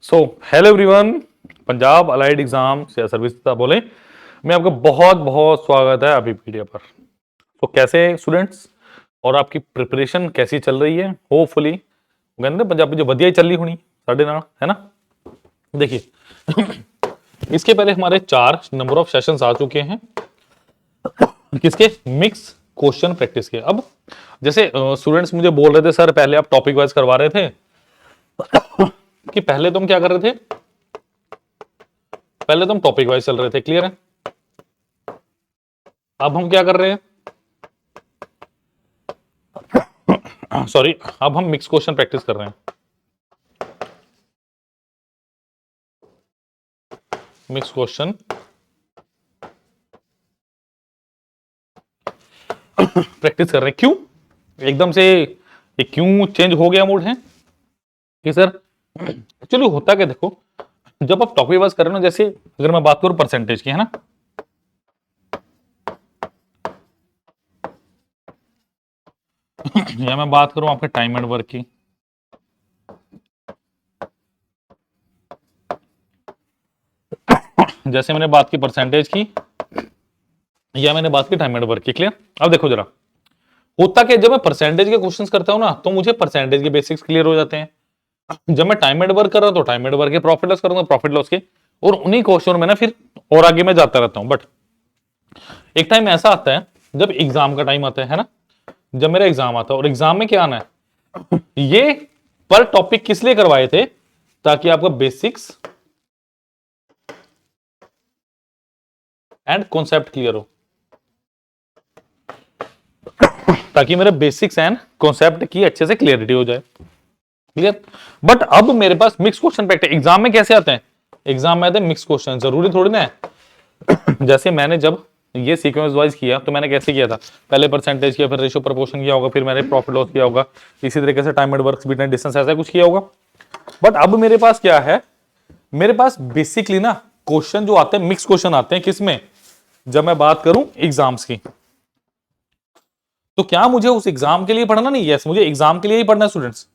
So hello everyone, Punjab allied exam या service बोले मैं आपका बहुत बहुत स्वागत है अभी पीडिया पर। तो कैसे हैं स्टूडेंट्स और आपकी प्रिपरेशन कैसी चल रही है? होपफुली कहते पंजाबी जो वधिया ही चल रही होनी साढ़े नाल, है ना। देखिए इसके पहले हमारे 4 नंबर ऑफ सेशंस आ चुके हैं किसके, मिक्स क्वेश्चन प्रैक्टिस के। अब जैसे स्टूडेंट्स मुझे बोल रहे थे सर पहले आप टॉपिक वाइज करवा रहे थे कि पहले तुम क्या कर रहे थे, पहले तुम टॉपिक वाइज चल रहे थे, क्लियर है। अब हम क्या कर रहे हैं, सॉरी अब हम मिक्स क्वेश्चन प्रैक्टिस कर रहे हैं। मिक्स क्वेश्चन प्रैक्टिस कर रहे हैं। क्यों एकदम से ये क्यों चेंज हो गया मूड है कि सर एक्चुअली होता क्या, देखो जब आप टॉपिक वाइज कर रहे हो, जैसे अगर मैं बात करूं परसेंटेज की, है ना, या मैं बात करूं आपके टाइम एंड वर्क की, जैसे मैंने बात की परसेंटेज की या मैंने बात की टाइम एंड वर्क की, क्लियर। अब देखो जरा होता क्या, जब मैं परसेंटेज के क्वेश्चंस करता हूं ना तो मुझे परसेंटेज के बेसिक्स क्लियर हो जाते हैं। जब मैं टाइम एंड वर्क कर रहा हूं तो टाइम एंड वर्क के, प्रॉफिट लॉस करूंगा प्रॉफिट लॉस के, और उन्हीं क्वेश्चन में ना फिर और आगे मैं जाता रहता हूं। बट एक टाइम ऐसा आता है जब एग्जाम का टाइम आता है ना, जब मेरा एग्जाम आता है और एग्जाम में क्या आना है, ये पर टॉपिक किस लिए करवाए थे, ताकि आपका बेसिक्स एंड कॉन्सेप्ट क्लियर हो, ताकि मेरे बेसिक्स एंड कॉन्सेप्ट की अच्छे से क्लियरिटी हो जाए, क्लियर। बट अब मेरे पास मिक्स क्वेश्चन प्रैक्टिस एग्जाम में कैसे आते हैं, एग्जाम में आते हैं मिक्स क्वेश्चन, जरूरी थोड़ी ना है जैसे मैंने जब ये सीक्वेंस वाइज किया तो मैंने कैसे किया था, पहले परसेंटेज किया, फिर रेशियो प्रपोर्शन किया होगा, फिर मैंने प्रॉफिट लॉस किया होगा, इसी तरीके से time and work between distance ऐसा कुछ किया होगा। बट अब मेरे पास क्या है, मेरे पास बेसिकली ना क्वेश्चन जो आते हैं मिक्स क्वेश्चन आते हैं किसमें, जब मैं बात करूं एग्जाम्स की। तो क्या मुझे उस एग्जाम के लिए पढ़ना नहीं, यस मुझे एग्जाम के लिए ही पढ़ना है स्टूडेंट्स।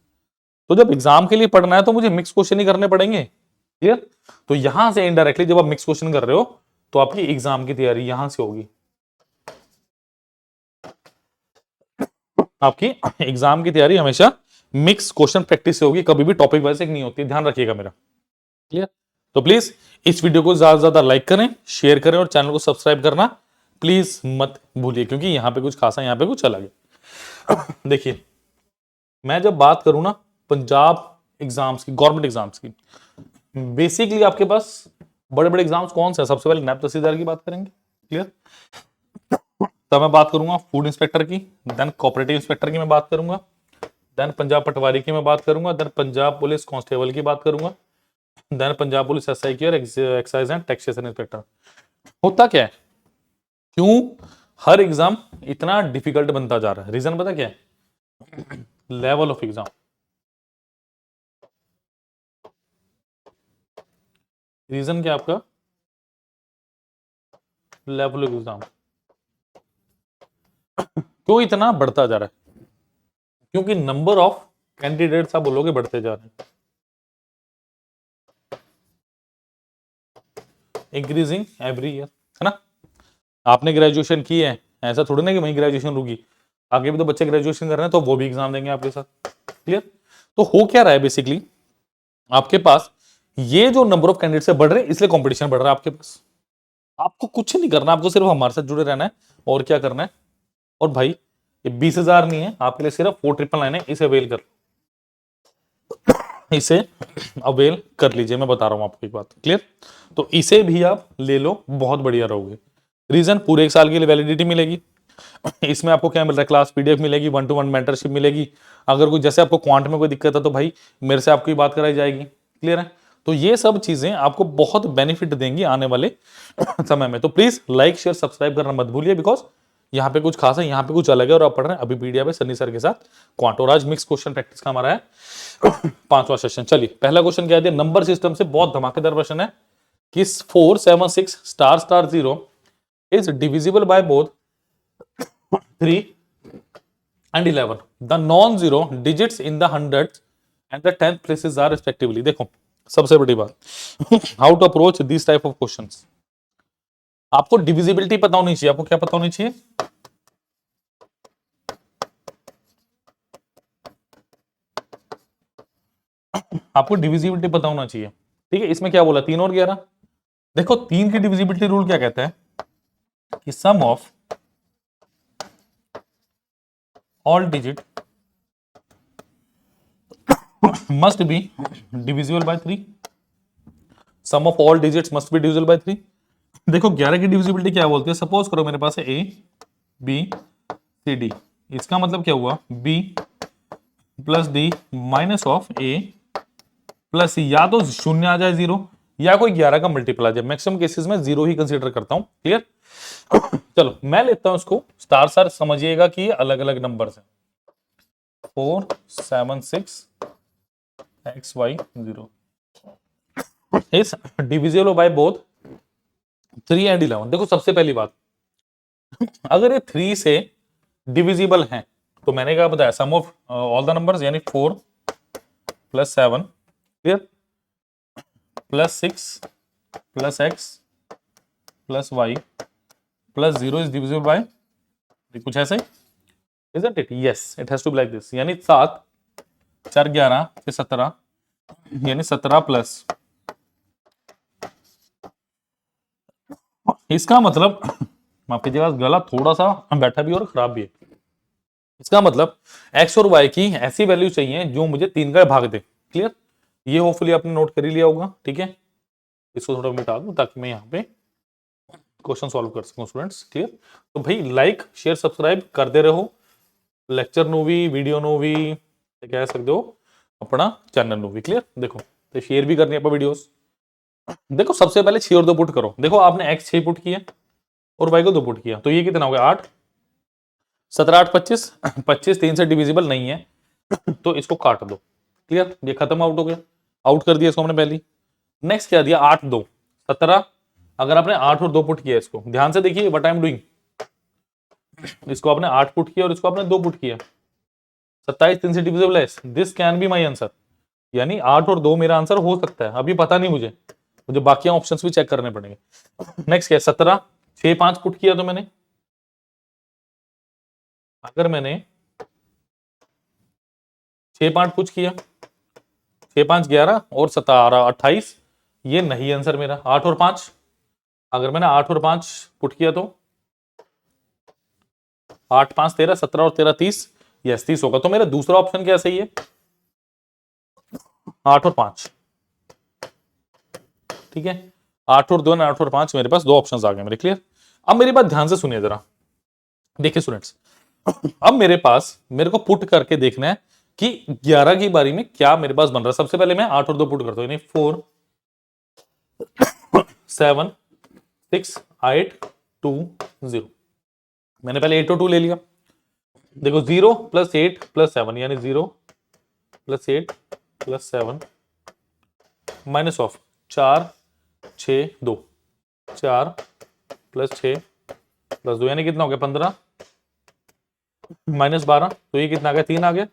तो जब एग्जाम के लिए पढ़ना है तो मुझे मिक्स क्वेश्चन ही करने पड़ेंगे, क्लियर। तो यहां से इनडायरेक्टली जब आप मिक्स क्वेश्चन कर रहे हो तो आपकी एग्जाम की तैयारी यहां से होगी, आपकी एग्जाम की तैयारी हमेशा मिक्स क्वेश्चन प्रैक्टिस से होगी, कभी भी टॉपिक वाइज नहीं होती, ध्यान रखिएगा मेरा, क्लियर। तो प्लीज इस वीडियो को ज्यादा से ज्यादा लाइक करें, शेयर करें और चैनल को सब्सक्राइब करना प्लीज मत भूलिए, क्योंकि यहां पे कुछ खासा, यहां पे कुछ अलग है। देखिए मैं जब बात करूं ना पंजाब एग्जाम्स की, गवर्नमेंट एग्जाम्स की, बेसिकली आपके पास बड़े बड़े एग्जाम्स कौन से हैं, सबसे पहले नैब तहसीलदार की बात करेंगे, क्लियर। तब मैं बात करूंगा फूड इंस्पेक्टर की, देन कोऑपरेटिव इंस्पेक्टर की मैं बात करूंगा, देन पंजाब पटवारी की मैं बात करूंगा, देन पंजाब पुलिस कांस्टेबल की बात करूंगा, देन पंजाब पुलिस एसआई की और एक्साइज एंड टैक्सेशन इंस्पेक्टर। होता क्या है, क्यों हर एग्जाम इतना डिफिकल्ट बनता जा रहा है, रीजन पता क्या है, लेवल ऑफ एग्जाम। रीजन क्या आपका, लेवल ऑफ एग्जाम। क्यों इतना बढ़ता जा रहा है, क्योंकि नंबर ऑफ कैंडिडेट्स आप बोलोगे बढ़ते जा रहे हैं, इंक्रीजिंग एवरी ईयर, है ना। आपने ग्रेजुएशन की है, ऐसा थोड़ी ना कि वही ग्रेजुएशन रुकी, आगे भी तो बच्चे ग्रेजुएशन कर रहे हैं तो वो भी एग्जाम देंगे आपके साथ, क्लियर। तो हो क्या रहा है बेसिकली, आपके पास ये जो नंबर ऑफ कैंडिडेट से बढ़ रहे हैं इसलिए कंपटीशन बढ़ रहा है आपके पास। आपको कुछ नहीं करना, आपको सिर्फ हमारे साथ जुड़े रहना है, और क्या करना है। और भाई ये 20,000 नहीं है आपके लिए, सिर्फ 4,999 है, इसे अवेल कर, इसे अवेल कर लीजिए, मैं बता रहा हूं आपको एक बात, क्लियर। तो इसे भी आप ले लो, बहुत बढ़िया रहोगे। रीजन पूरे 1 साल के लिए वैलिडिटी मिलेगी, इसमें आपको क्या मिल रहा है, क्लास पीडीएफ मिलेगी, 1-to-1 मेंटरशिप मिलेगी, अगर कोई जैसे आपको क्वांट में कोई दिक्कत है तो भाई मेरे से आपकी बात कराई जाएगी, क्लियर है। तो ये सब चीजें आपको बहुत बेनिफिट देंगी आने वाले समय में। तो प्लीज लाइक शेयर सब्सक्राइब करना मत भूलिए, बिकॉज यहाँ पे कुछ खास है, यहाँ पे कुछ अलग है, और आप पढ़ रहे हैं अभी पीडीएफ पे सन्नी सर के साथ क्वांट, और आज मिक्स क्वेश्चन प्रैक्टिस का हमारा है 5वां सेशन। चलिए पहला क्वेश्चन क्या है, नंबर सिस्टम से बहुत धमाकेदार प्रश्न है कि 476 star star 0 is divisible by both 3 and 11. The non-zero digits in the hundreds and the tenth places are respectively. देखो सबसे बड़ी बात, how to approach this type of questions. आपको डिविजिबिलिटी पता होनी चाहिए। आपको क्या पता होनी चाहिए? आपको डिविजिबिलिटी पता होना चाहिए। ठीक है, इसमें क्या बोला, 3 और 11। देखो 3 की डिविजिबिलिटी रूल क्या कहता है कि sum of all digit must be divisible by 3। Sum of all digits must be divisible by 3। देखो 11 की डिविजिबिलिटी क्या बोलती है, सपोज करो मेरे पास है ए बी सी डी, इसका मतलब क्या हुआ, B plus D minus of A plus C. या तो शून्य आ जाए 0, या कोई 11 का मल्टीपल आ जाए। मैक्सिमम केसेस में 0 ही कंसीडर करता हूं। क्लियर? चलो मैं लेता हूं इसको स्टार सर, समझिएगा कि ये अलग अलग नंबर्स हैं। 4 7 6 XY 0 is divisible by both 3 and 11। देखो सबसे पहली बात, अगर ये 3 से डिविजिबल हैं तो मैंने क्या बताया, सम ऑफ ऑल द नंबर्स, यानी 4 plus 7, clear, plus 6 plus x plus y plus 0 is divisible by, कुछ ऐसे, isn't it? Yes, it has to be like this। यानी 7 4 11 से 17, यानी 17 प्लस, इसका मतलब माफ कीजिएगा गला थोड़ा सा बैठा भी और खराब भी है। इसका मतलब x और y की ऐसी वैल्यू चाहिए जो मुझे 3 का भाग दे। क्लियर? ये होपफुली आपने नोट कर ही लिया होगा। ठीक है, इसको थोड़ा मिटा दूं ताकि मैं यहाँ पे क्वेश्चन सॉल्व कर सकूं स्टूडेंट्स। क्लियर? तो भाई लाइक शेयर सब्सक्राइब करते रहो, लेक्चर नो भी वीडियो नो भी कह सकते हो, अपना चैनल नो भी। क्लियर? देखो तो शेयर भी करनी है आप वीडियोस। देखो सबसे पहले 6 और 2 पुट करो। देखो आपने x 6 पुट किया और y को 2 पुट किया, तो ये कितना हो गया, 8। 17 8 25, 25 3 से डिविजिबल नहीं है तो इसको काट दो। क्लियर? ये खत्म, आउट हो गया, आउट कर दिया इसको हमने पहले। नेक्स्ट क्या दिया, 8 2 17। अगर आपने 8 और 2 पुट किया, इसको ध्यान से देखिए व्हाट आई एम डूइंग, इसको आपने 8 पुट किया और इसको आपने 2 पुट किया, 27 3 से डिविजिबल है, this can be my answer. यानी 8 और 2 मेरा आंसर हो सकता है। अभी पता नहीं मुझे बाकी ऑप्शंस भी चेक करने पड़ेंगे। नेक्स्ट क्या है, 17 6 5 पुट किया तो मैंने, अगर मैंने 6 5 पुट किया, 6 5 11 और 17 28, ये नहीं आंसर मेरा। 8 और 5, अगर मैंने 8 और 5 पुट किया तो 8 5 13, 17 और 13 30, यस 30 होगा। तो मेरा दूसरा ऑप्शन क्या सही है, 8 और 5। ठीक है, 8 और 2 और 8 और 5, मेरे पास 2 ऑप्शंस आ गए मेरे। क्लियर? अब मेरी बात ध्यान से सुनिए जरा, देखिए स्टूडेंट्स, अब मेरे पास मेरे को पुट करके देखना है कि 11 की बारी में क्या मेरे पास बन रहा है। सबसे पहले मैं 8 और 2 पुट करता हूं, यानी 4 7 6 8 2 0। मैंने पहले 8 और 2 ले लिया। देखो 0 प्लस 8 प्लस 7, यानी 0 plus 8 plus 7 minus of 4 6 2, 4 plus 6 plus 2, यानी कितना हो गया 15 माइनस 12, तो ये कितना आ गया 3 आ गया।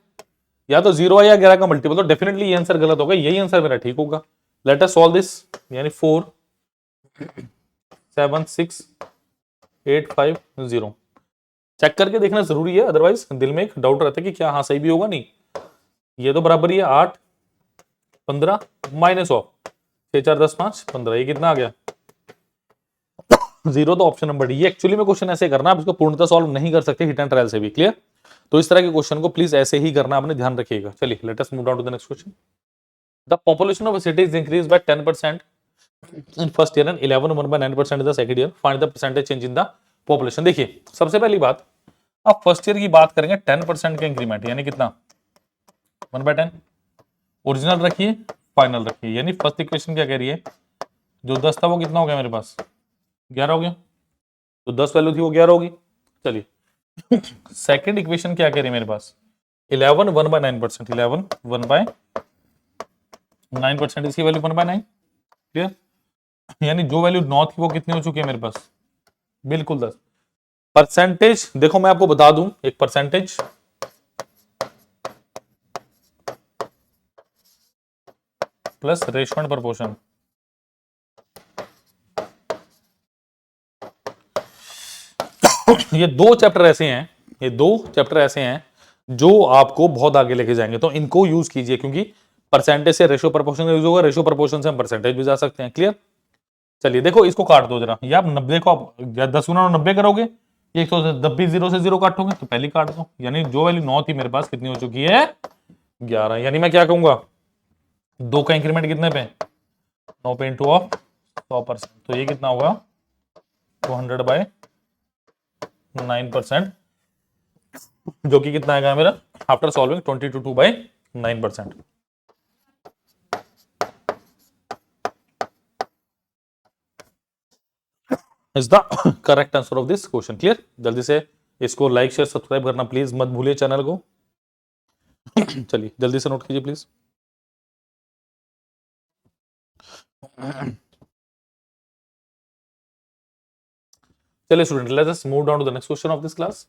या तो 0 है या 11 का मल्टीपल, तो डेफिनेटली ये आंसर गलत होगा, यही आंसर मेरा ठीक होगा। लेट अस सॉल्व दिस, यानी 4 7 6 8 5 0। चेक करके देखना जरूरी है, अदरवाइज दिल में एक डाउट रहता है कि क्या हाँ सही भी होगा। नहीं, ये तो बराबर ही है 8 15 माइनस ऑफ 6 4 10 5 15, ये कितना आ गया 0। तो ऑप्शन नंबर डी। ये एक्चुअली में क्वेश्चन ऐसे करना, आप इसको पूर्णतः सॉल्व नहीं कर सकते हिट एंड ट्रायल से भी। क्लियर? तो इस तरह के क्वेश्चन को प्लीज ऐसे ही करना, आपने ध्यान रखिएगा। चलिए let us move down to the next question. The population of a city is increased by 10% in first year and 11 by 9% in the second year, find the percentage change in the population। देखिए सबसे पहली बात, अब first year की बात करेंगे, 10% का increment यानी कितना 1/10। ओरिजिनल रखिए, फाइनल रखिए, यानी फर्स्ट इक्वेशन क्या कह रही है, जो 10 था वो कितना हो गया मेरे पास 11 हो गया, तो 10 वैल्यू थी वो 11 होगी। चलिए सेकंड इक्वेशन क्या कह रही है मेरे पास, 11 1/9%, 11 1/9%, इसकी वैल्यू 1/9। क्लियर? यानी जो वैल्यू 9 थी वो कितनी हो चुकी है मेरे पास, बिल्कुल 10। परसेंटेज देखो मैं आपको बता दूं एक percentage, plus ratio and proportion. ये दो चैप्टर ऐसे हैं, ये दो चैप्टर ऐसे हैं जो आपको बहुत आगे लेके जाएंगे, तो इनको यूज कीजिए, क्योंकि परसेंटेज से रेशियो प्रोपोर्शन यूज होगा, रेशियो प्रोपोर्शन से हम परसेंटेज भी जा सकते हैं। क्लियर? चलिए देखो, इसको काट दो जरा। ये आप 90 को आप 10 गुना 90 करोगे, 110 जीरो से जीरो काटोगे तो पहले काट दो, यानी जो वैल्यू 9 थी मेरे पास कितनी हो चुकी है? 11। यानी मैं क्या कहूंगा, 2 का इंक्रीमेंट कितने पे? 9 पे इंटू ऑफ 100%, तो ये कितना होगा? 200/9%, जो कि कितना आएगा मेरा after solving 22/9%। Is the correct answer of this question. Clear? जल्दी से इसको लाइक शेयर सब्सक्राइब करना प्लीज मत भूलिए चैनल को। चलिए जल्दी से नोट कीजिए प्लीज। चलिए student, let's just move down to the next question of this class.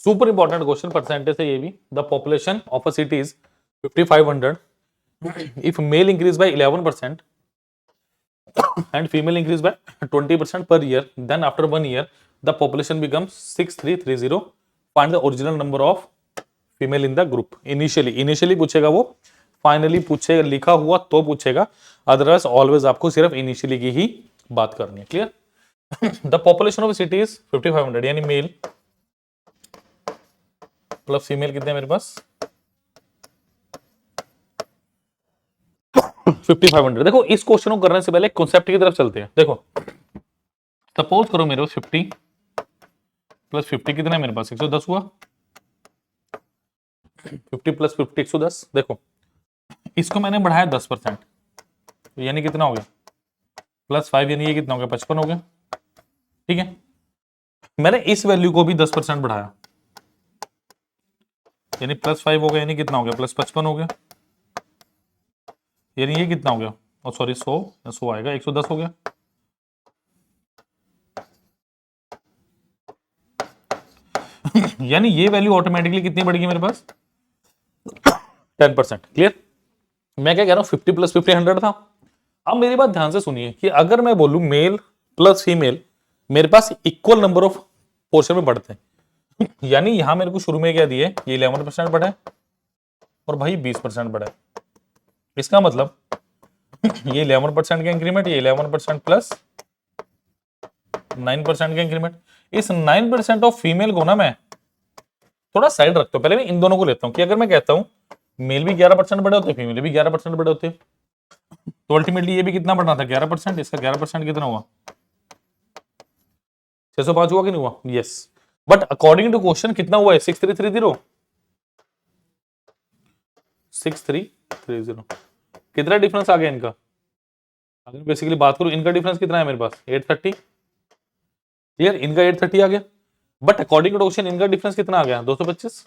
Super important question, percentage है ये भी। The population of a city is 5500 if male increase by 11% and female increase by 20% per year, then after 1 year the population becomes 6330. Find the original number of female in the group. Initially पूछेगा वो, finally पूछेगा लिखा हुआ तो पूछेगा, otherwise always आपको सिर्फ initially की ही बात करनी है। Clear? The population of city is 5500, यानी मेल प्लस फीमेल कितने मेरे पास? 5500। देखो इस क्वेश्चन को करने से पहले कॉन्सेप्ट की तरफ चलते हैं। देखो सपोज करो मेरे पास 50 प्लस 50 कितना है मेरे पास? 110 हुआ। 50 प्लस 50 110। देखो इसको मैंने बढ़ाया 10%, तो यानी कितना हो गया? +5, यानी ये कितना हो गया? 55 हो गया। ठीक है, मैंने इस वैल्यू को भी 10% बढ़ाया, यानी +5 हो गया, यानी कितना हो गया? +55 हो गया, यानी ये कितना हो गया? और सॉरी 100 आएगा, 110 हो गया। यानी ये वैल्यू ऑटोमेटिकली कितनी बढ़ेगी मेरे पास? 10%। क्लियर? मैं क्या कह रहा हूं, 50 प्लस 50 100 था। अब मेरी बात ध्यान से सुनिए कि अगर मैं बोलूं मेल प्लस फीमेल, मेरे पास इक्वल नंबर ऑफ पोर्शन में बढ़ते हैं। यानी यहां मेरे को शुरू में क्या दिए? ये 11% बढ़ा है और भाई 20% बढ़ा है। इसका मतलब ये 11% का इंक्रीमेंट, ये 11% प्लस 9% का इंक्रीमेंट। इस 9% ऑफ फीमेल को ना मैं थोड़ा साइड रखता हूं, पहले मैं इन दोनों को लेता हूं कि अगर मैं कहता हूं मेल भी 11% बड़े होते, फीमेल भी 11% बड़े होते, तो अल्टीमेटली ये भी कितना बढ़ना था? 11%। इसका 11% कितना हुआ? 605 हुआ कि नहीं हुआ? Yes. But according to question कितना हुआ है? 6330। 6330। कितना डिफरेंस आ गया इनका? अगर बेसिकली बात करूं, इनका डिफरेंस कितना है मेरे पास? 830। क्लियर? इनका 830 आ गया, बट अकॉर्डिंग टू क्वेश्चन इनका डिफरेंस कितना आ गया? 225।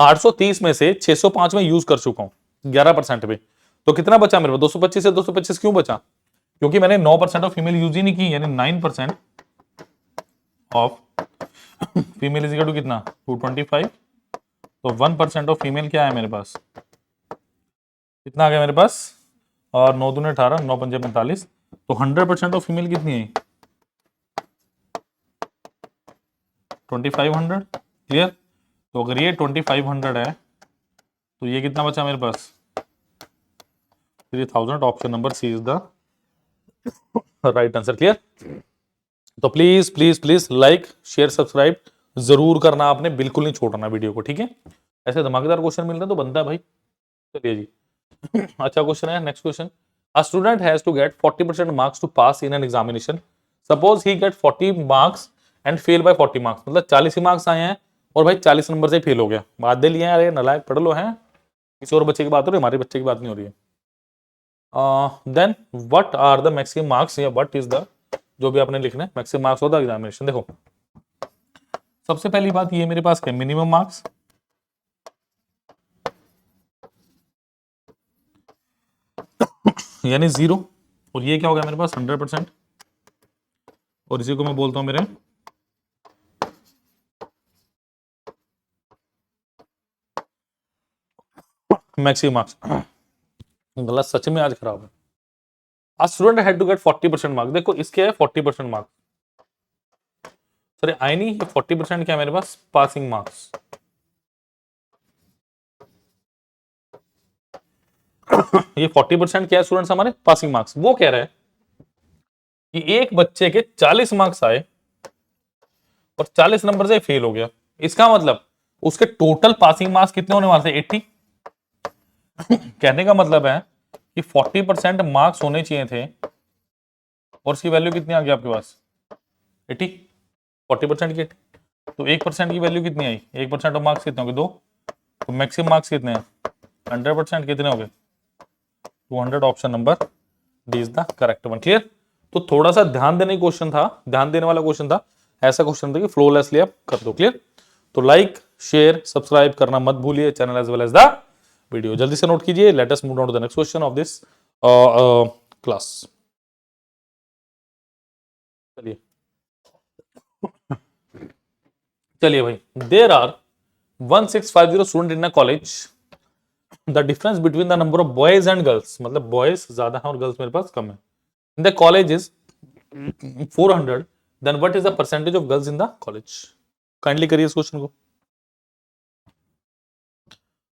830 में से 605 में यूज कर चुका हूं 11% पे, तो कितना बचा मेरे पास? 225 से 225 क्यों बचा? क्योंकि मैंने 9% ऑफ फीमेल यूज ही नहीं की, यानी 9% of female is equal to कितना? 225। तो 1% ऑफ फीमेल क्या है मेरे पास? कितना आ गया मेरे पास? और 9 दूने 18, 9 पंजे 45, तो 100% ऑफ फीमेल कितनी है? 2500। क्लियर? तो अगर ये 2500 है तो ये कितना बचा मेरे पास? 3000। Option number C is the right answer. Clear? तो please please please like share subscribe जरूर करना आपने, बिल्कुल नहीं छोड़ना वीडियो को। ठीक है, ऐसे धमाकेदार क्वेश्चन मिल रहे हैं तो बनता है भाई। चलिए जी। अच्छा क्वेश्चन है, next question. A student has to get 40% marks to pass in an examination. Suppose he get 40 marks and fail by 40 marks. मतलब 40 ही मार्क्स आए हैं और भाई 40 नंबर से फेल हो गया। बात दे लिए हैं, अरे नालायक पढ़ लो हैं। किसी और बच्चे की बात हो रही है, हमारे बच्चे की बात नहीं हो रही है। Then what are the maximum marks, या व्हाट इज द, जो भी आपने लिखना है, मैक्सिमम मार्क्स होता है एग्जामिनेशन। देखो सबसे पहली बात ये मेरे पास क्या? मिनिमम मार्क्स, यानी 0, और ये क्या हो गया मेरे पास? 100%, और इसी को मैं बोलता हूं मेरे मैक्सिमम मार्क्स। गलत, सच में आज खराब है। आज student had to get 40% marks. देखो इसके है 40% मार्क्स, सॉरी आई नहीं, 40% क्या है मेरे पास, पासिंग मार्क्स। ये 40% क्या है स्टूडेंट्स हमारे, पासिंग मार्क्स। वो कह रहा है कि एक बच्चे के 40 मार्क्स आए और 40 नंबर से फेल हो गया। इसका मतलब उसके टोटल पासिंग मार्क्स कितने होने वाले थे, 80। कहने का मतलब है कि 40% मार्क्स होने चाहिए थे और उसकी वैल्यू कितनी आ गई आपके पास, 80। 40% की 80, तो 1% की वैल्यू कितनी आई, 1% ऑफ मार्क्स कितने हो गए, 2। तो मैक्सिमम मार्क्स कितने हैं, 100%, कितने हो गए, 200। Option number D is the correct one. Clear. तो थोड़ा सा ध्यान देने क्वेश्चन था, ध्यान देने वाला क्वेश्चन था। ऐसा क्वेश्चन था कि फ्लोलेसली आप कर दो। क्लियर। तो लाइक शेयर सब्सक्राइब करना मत भूलिए, channel as well as the video. जल्दी से नोट कीजिए। Let us move down to the next question of this class. चलिए चलिए भाई, there are 1650 student in a college. The difference between the number of boys and girls, मतलब boys ज्यादा है और गर्ल्स मेरे पास कम है, in the college is 400, then what is the percentage of girls in the college. Kindly करिए इस क्वेश्चन को,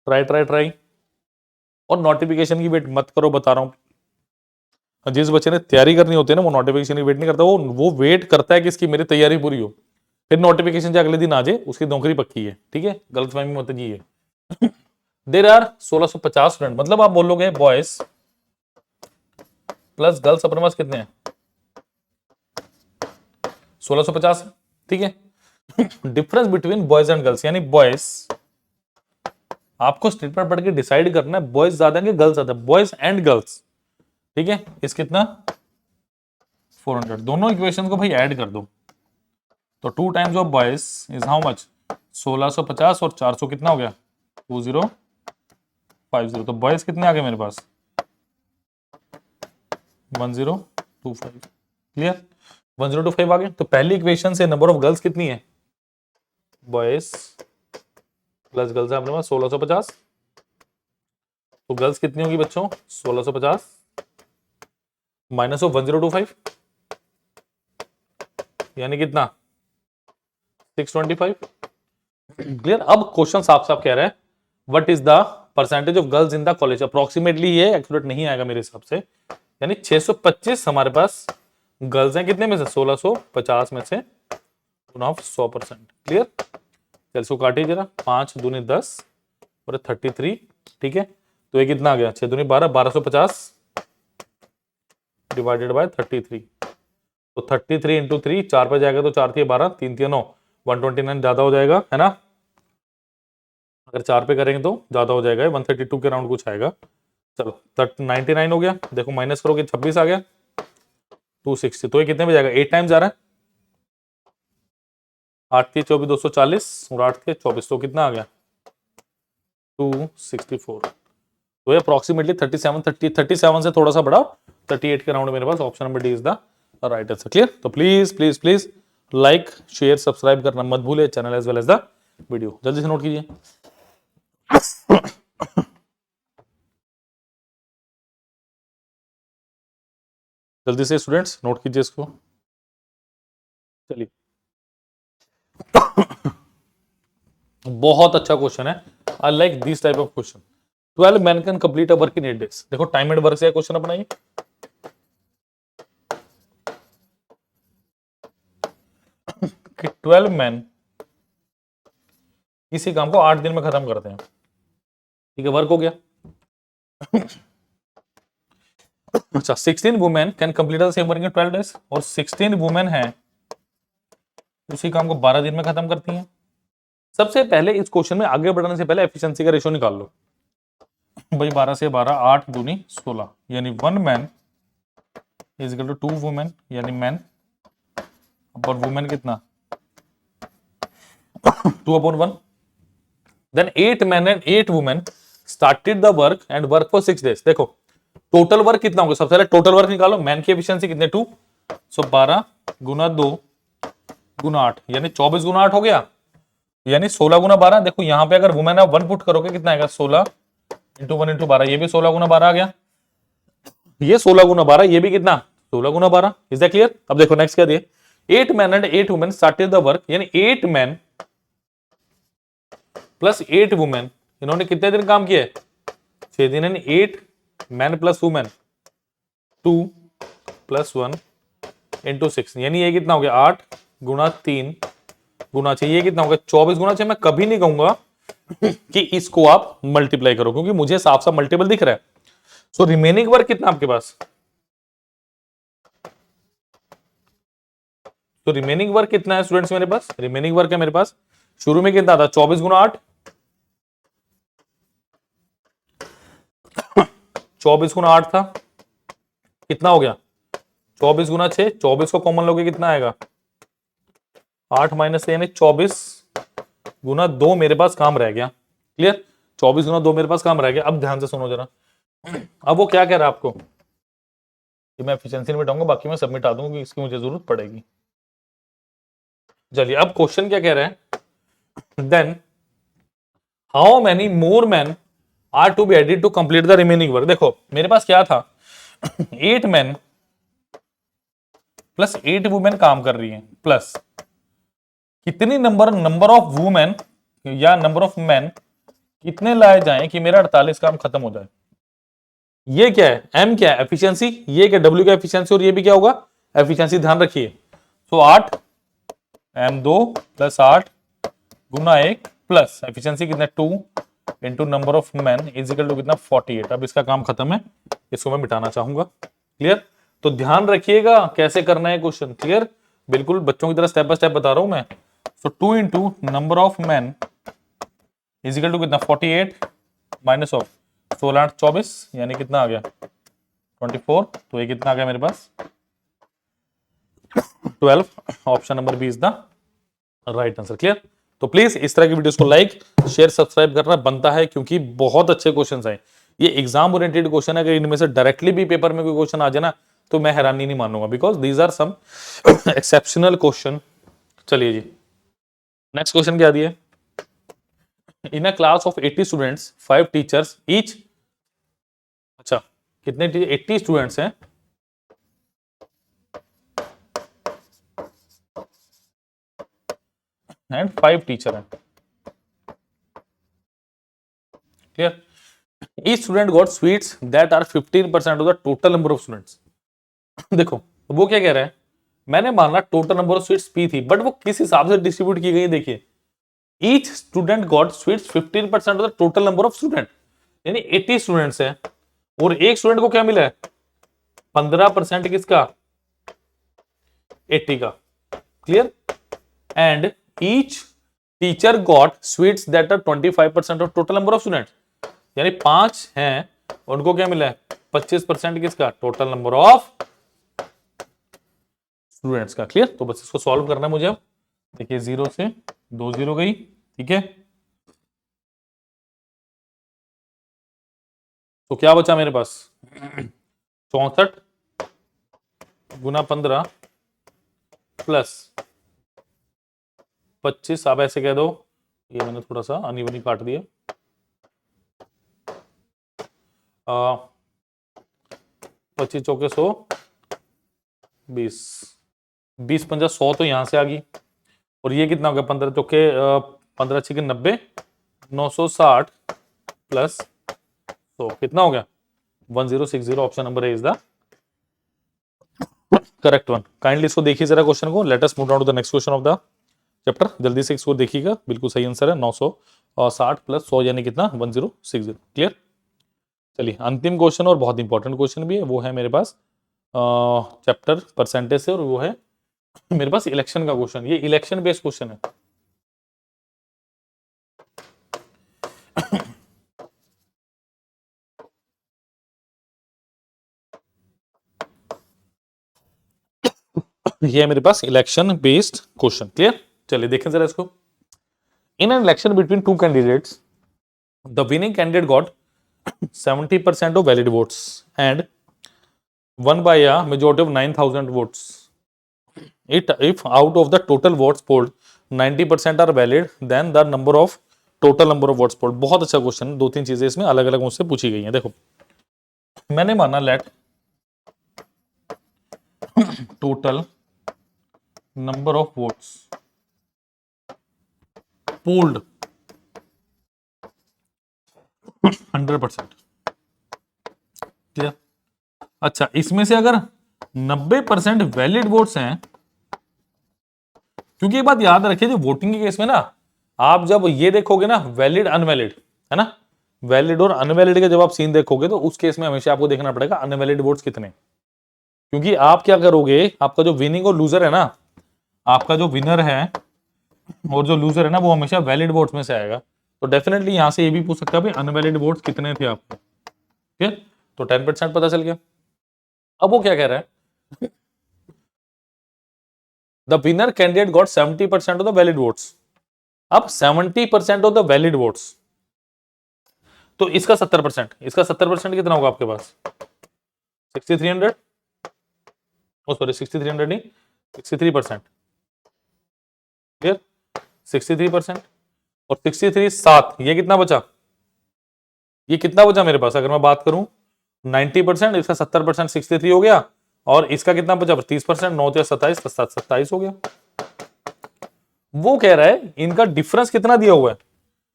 ट्राई ट्राई ट्राई। और नोटिफिकेशन की वेट मत करो, बता रहा हूं। जिस बच्चे ने तैयारी करनी होती है ना, वो नोटिफिकेशन की वेट नहीं करता, वो वेट करता है कि इसकी मेरी तैयारी पूरी हो, फिर नोटिफिकेशन जो अगले दिन आ जाए उसकी नौकरी पक्की है। ठीक है, गलतफहमी मत जी है। देर आर 1650 स्टूडेंट, मतलब आप बोलोगे बॉयज प्लस गर्ल्स अपने पास कितने हैं, 1650। ठीक है। Difference between boys and girls, यानी बॉयज, आपको स्टेटमेंट पढ़ के डिसाइड करना है बॉयज ज्यादा है कि गर्ल्स ज्यादा, बॉयज एंड गर्ल्स। ठीक है, इस कितना 400, दोनों इक्वेशन को भाई ऐड कर दो, तो 2 times of boys is how much, 1650 और 400 कितना हो गया, 2050। तो बॉयज कितने आ गए मेरे पास, 1025। क्लियर, 1025 आ गए। तो पहली इक्वेशन से नंबर ऑफ गर्ल्स कितनी है, बॉयज प्लस गर्ल्स है अपने पास 1650, तो गर्ल्स कितनी होगी बच्चों, 1650 माइनस ऑफ 1025, यानी कितना 625। क्लियर। अब क्वेश्चन साफ साफ कह रहा है what is the percentage of girls in the college. Approximately ये एक्यूरेट नहीं आएगा मेरे हिसाब से, यानी 625 हमारे पास गर्ल्स हैं, कितने में से 1650 में से 100%। क्लियर। चल इसको काटिए जरा, 5 दूनी 10 और 33। ठीक है, तो ये कितना आ गया, 6 दूनी 12, 1250 डिवाइडेड बाय 33। तो 33 इंटू 3, 4 पे जाएगा तो 4 थी 12, 3 थी 9, 129 ज्यादा हो जाएगा, है ना। अगर 4 पे करेंगे तो ज्यादा हो जाएगा, 132 के राउंड कुछ आएगा। चलो 99 हो गया, देखो माइनस करोगे 26 आ गया, 260। तो ये कितने में जाएगा, 8 टाइम्स जा रहा है, 8 थी 24, 240 और 8 थे 24, तो कितना आ गया 264। तो ये अप्रोक्सीमेटली 37 से थोड़ा सा बड़ा 38 के राउंड मेरे पास। Option number D is the right answer. Clear. तो please please please like share subscribe करना मत भूले, channel as well as the video. जल्दी से नोट कीजिए। जल्दी से स्टूडेंट्स नोट कीजिए इसको। चलिए बहुत अच्छा क्वेश्चन है, I like this type of question. 12 man can complete a work in 8 days. देखो टाइम एंड वर्क से क्वेश्चन अपनाइए। कि 12 मैन किसी काम को 8 दिन में खत्म करते हैं। ठीक है, वर्क हो गया। अच्छा, 16 women can complete the same work in 12 days, और 16 वुमेन है उसी काम को 12 दिन में खत्म करती हैं। सबसे पहले इस क्वेश्चन में आगे बढ़ने से पहले एफिशिएंसी का रेशियो निकाल लो भाई। 12 से 12, 8 दूनी 16, यानी 1 man is equal to 2 women, यानी मैन और वुमेन कितना 2/1। Then 8 man and 8 women started the work and work for 6 days. देखो टोटल वर्क कितना होगा, सबसे पहले टोटल वर्क निकालो। मैन की एफिशिएंसी कितने 2, सो 12 गुना 2 गुना 8, यानी 24 गुना 8 हो गया, यानी 16 गुना 12। देखो यहां पे अगर वुमेन आप 1 पुट करोगे कितना आएगा, 16 इंटू 1 इंटू 12, ये भी 16 गुना 12 आ गया, ये 16 गुना 12, ये भी कितना 16 गुना 12। Is that clear? अब देखो नेक्स्ट क्या दिए, 8 men and 8 women started the work, यानी 8 men प्लस 8 वुमेन, इन्होंने कितने दिन काम किया? 6 दिन, यानी 8 men plus women 2 plus 1 into 6, यानी ये कितना हो गया 8 गुना 3 गुना 6, ये कितना हो गया 24 गुना 6। मैं कभी नहीं कहूंगा कि इसको आप मल्टीप्लाई करो, क्योंकि मुझे साफ साफ मल्टीपल दिख रहा है। सो रिमेनिंग वर्क कितना आपके पास? तो रिमेनिंग वर्क कितना है स्टूडेंट्स मेरे पास? रिमेनिंग वर्क है मेरे पास शुरू में कितना था 24 गुना 8, 24 गुना 8 था, कितना हो गया 24 गुना 6, 24 को कॉमन लोगे कितना आएगा 8 माइनस, यानी 24 गुना 2 मेरे पास काम रह गया। क्लियर? 24 गुना 2 मेरे पास काम रह गया। अब ध्यान से सुनो जरा, अब वो क्या कह रहा है आपको, कि मैं एफिशिएंसी मिटाऊंगा, बाकी मैं सब मिटा दूंगा, इसकी मुझे जरूरत पड़ेगी। चलिए अब क्वेश्चन क्या कह रहे हैं, then how many more man are to be added to complete the remaining work. देखो मेरे पास क्या था 8 मैन प्लस 8 वुमेन काम कर रही है, प्लस कितनी नंबर ऑफ वुमेन या नंबर ऑफ मैन कितने लाए जाएं कि मेरा 48 काम खत्म हो जाए। ये क्या है, एम क्या है एफिशिएंसी, ये क्या डब्ल्यू का एफिशिएंसी, और ये भी क्या होगा एफिशिएंसी, ध्यान रखिए। तो 8 m2 प्लस 8 गुना 1 प्लस एफिशिएंसी कितना 2 into number of man is equal to कितना 48। अब इसका काम खत्म है, इसको मैं मिटाना चाहूंगा। क्लियर? तो ध्यान रखिएगा कैसे करना है क्वेश्चन। क्लियर? बिल्कुल बच्चों की तरह स्टेप बाय स्टेप बता रहा हूं मैं। So 2 into number of man is equal to कितना 48 माइनस ऑफ 16 8 24, यानी कितना आ गया 24। तो ये कितना आ गया मेरे पास 12। Option number B is the right answer. Clear? तो प्लीज इस तरह की वीडियोस को लाइक शेयर सब्सक्राइब करना बनता है, क्योंकि बहुत अच्छे क्वेश्चंस हैं। ये एग्जाम ओरिएंटेड क्वेश्चन है, अगर इनमें से डायरेक्टली भी पेपर में कोई क्वेश्चन आ जाए ना, तो मैं हैरानी नहीं मानूंगा, because these are some exceptional question. चलिए जी नेक्स्ट क्वेश्चन क्या दिए, in a class of 80 students 5 teachers each, अच्छा कितने 80 स्टूडेंट्स हैं एंड 5 टीचर हैं। Clear? Each student got sweets that are 15% of the total number of students. देखो वो क्या कह रहा है, मैंने माना total number of sweets P थी, बट वो किस हिसाब से डिस्ट्रीब्यूट की गई देखिए, each student got sweets 15% of the total number of student, यानी 80 स्टूडेंट्स हैं और एक स्टूडेंट को क्या मिला है 15% किसका 80 का। Clear? And each teacher got sweets that are 25% of total number of students, यानी 5 हैं उनको क्या मिला है 25% किसका टोटल नंबर ऑफ स्टूडेंट्स का। क्लियर? तो बस इसको सॉल्व करना है मुझे। अब देखिए 0 से 2 0 गई, ठीक है, तो क्या बचा मेरे पास 64 गुना 15 प्लस 25, आप ऐसे कह दो, ये मैंने थोड़ा सा अनइवनली काट दिया, 25 चौके 100 20 20 50 100, तो यहां से आ गई, और ये कितना हो गया 15 चौके 15 6 90 960 प्लस 100 कितना हो गया 1060। Option number A is the correct one. Kindly इसको देखिए जरा क्वेश्चन को, let us move down to the next question of the chapter. जल्दी से इसको देखिएगा, बिल्कुल सही आंसर है 960 प्लस 100 यानी कितना 1060। क्लियर? चलिए अंतिम क्वेश्चन और बहुत इंपॉर्टेंट क्वेश्चन भी है, वो है मेरे पास चैप्टर परसेंटेज से, और वो है मेरे पास इलेक्शन का क्वेश्चन। ये इलेक्शन बेस्ड क्वेश्चन है। ये है मेरे पास इलेक्शन बेस्ड क्वेश्चन। क्लियर? चलिए देखें जरा इसको। In an election between two candidates the winning candidate got 70% of valid votes and won by a majority of 9,000 votes. If out of the total votes polled 90% are valid, then the number of total number of votes polled. बहुत अच्छा question है, 2-3 चीजें इसमें अलग अलग मुझसे पूछी गई हैं। देखो मैंने माना let total number of votes polled 100%। Clear? अच्छा, इसमें से अगर 90% वैलिड वोट्स हैं, क्योंकि एक बात याद रखिए, जो वोटिंग के केस में ना, आप जब ये देखोगे ना वैलिड अनवैलिड, है ना, वैलिड और अनवैलिड का जब आप सीन देखोगे तो उस केस में हमेशा आपको देखना पड़ेगा अनवैलिड वोट्स कितने, क्योंकि आप क्या करोगे, आपका जो विनिंग और लूजर है ना, आपका जो विनर है और जो लूजर है ना, वो हमेशा वैलिड वोट्स में से आएगा। तो डेफिनेटली यहां से ये भी पूछ सकता है भाई अनवैलिड वोट्स कितने थे आपके। ठीक, तो 10% पता चल गया। अब वो क्या कह रहा है, the winner candidate got 70% of the valid votes. अब 70% ऑफ द वैलिड वोट्स, तो इसका 70%, इसका 70% कितना होगा आपके पास, 6300, ओ सॉरी 6300 नहीं, 63%। क्लियर? 63% और 63 7, ये कितना बचा, ये कितना बचा मेरे पास, अगर मैं बात करूं 90%, इसका 70% 63 हो गया, और इसका कितना बचा 30%, 9 या 27, 27 हो गया। वो कह रहा है इनका डिफरेंस कितना दिया हुआ है,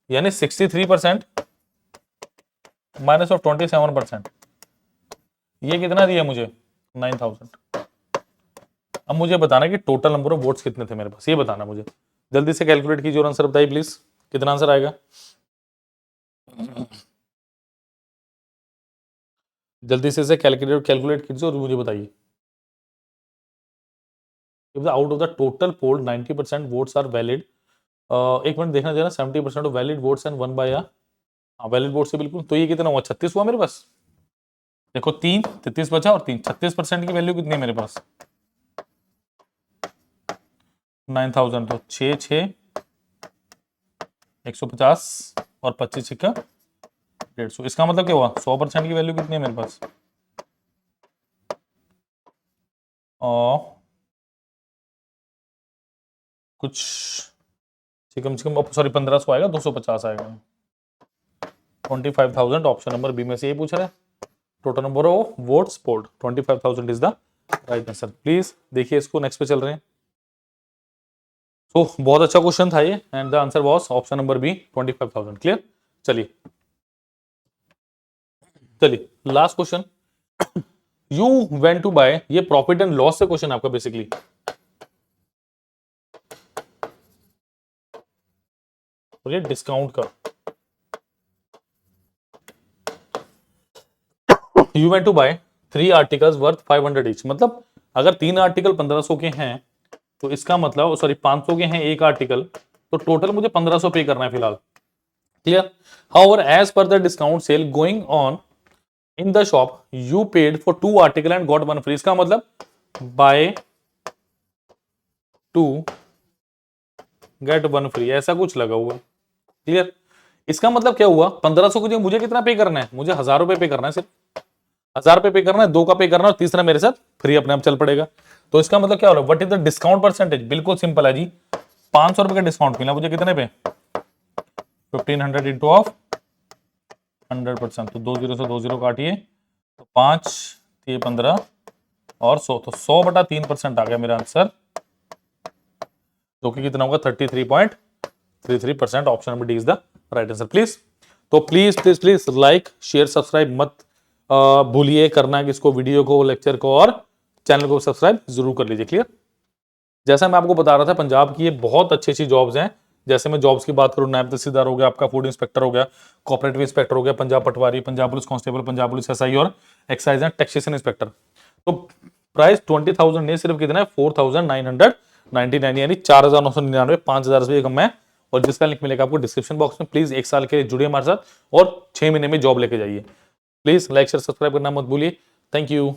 यानी 63% माइनस ऑफ 27%, ये कितना दिया मुझे 9000। अब मुझे बताना कि टोटल नंबर ऑफ वोट्स कितने थे मेरे पास, ये बताना मुझे। जल्दी से कैलकुलेट कीजिए और आंसर बताइए प्लीज, कितना आंसर आएगा, जल्दी से कैलकुलेट कीजिए और मुझे बताइए। Out of the total poll 90% votes are valid, एक मिनट देखना चाहिए, 70% of valid votes and one by valid votes से बिल्कुल, तो ये कितना हुआ 36 हुआ मेरे पास। देखो 3 33 बचा और 3 36% की वैल्यू कितनी है मेरे पास 9000, तो 6 6 150 और 25 का 150, इसका मतलब क्या हुआ 100% की वैल्यू कितनी है मेरे पास, और कुछ कम से कम सॉरी 1500 आएगा, 250 आएगा, 25,000। ऑप्शन नंबर बी में से ये पूछ रहा है, total number of votes polled 25,000 is the right answer. Please देखिए इसको, नेक्स्ट पे चल रहे हैं। तो बहुत अच्छा क्वेश्चन था ये, and the answer was option number B 25,000। क्लियर? चलिए चलिए last question, you went to buy, ये प्रॉफिट एंड लॉस से क्वेश्चन आपका बेसिकली, ये डिस्काउंट का। You went to buy 3 articles worth 500 each, मतलब अगर 3 आर्टिकल 1500 के हैं, तो इसका मतलब सॉरी 500 के हैं एक आर्टिकल, तो टोटल मुझे 1500 पे करना है फिलहाल। Clear? However as per the discount sale going on in the shop you paid for 2 article and got 1 free, इसका मतलब बाय 2 गेट 1 फ्री, ऐसा कुछ लगा हुआ है। क्लियर? इसका मतलब क्या हुआ, 1500 को मुझे कितना पे करना है, मुझे 1000 रुपए पे करना है, सिर्फ 1000 रुपए पे करना है, 2 का पे करना है और तीसरा मेरे साथ फ्री अपने आप चल पड़ेगा। तो इसका मतलब क्या हो रहा है, what is the discount percentage, बिल्कुल सिंपल है जी, 500 रुपए का डिस्काउंट मिला मुझे कितने पे 1500 इंटू ऑफ 100%, तो 20 से 20 काटिए, तो 5 ये 15 और 100, तो 100/3% आ गया मेरा आंसर, जो कि कितना होगा 33.33%। Option number D is the right answer. Please तो please please please like share subscribe मत भूलिए करना, कि इसको वीडियो को लेक्चर को और चैनल को सब्सक्राइब जरूर कर लीजिए। क्लियर? जैसा मैं आपको बता रहा था, पंजाब की ये बहुत अच्छी अच्छी जॉब्स हैं। जैसे मैं जॉब्स की बात करूं, नायब तहसीलदार हो गया, आपका फूड इंस्पेक्टर हो गया, कोऑपरेटिव इंस्पेक्टर हो गया, Punjab patwari, Punjab police constable, Punjab police SI और एक्साइज एंड टैक्सेशन इंस्पेक्टर। तो प्राइस 20,000 नहीं, सिर्फ कितना है 4,999, यानी 4,999, 5,000 रुपये कम है। और जिसका लिंक मिलेगा आपको डिस्क्रिप्शन बॉक्स में। प्लीज 1 साल के लिए जुड़िए हमारे साथ और 6 महीने में जॉब लेके जाइए। प्लीज लाइक शेयर सब्सक्राइब करना मत भूलिए। Thank you.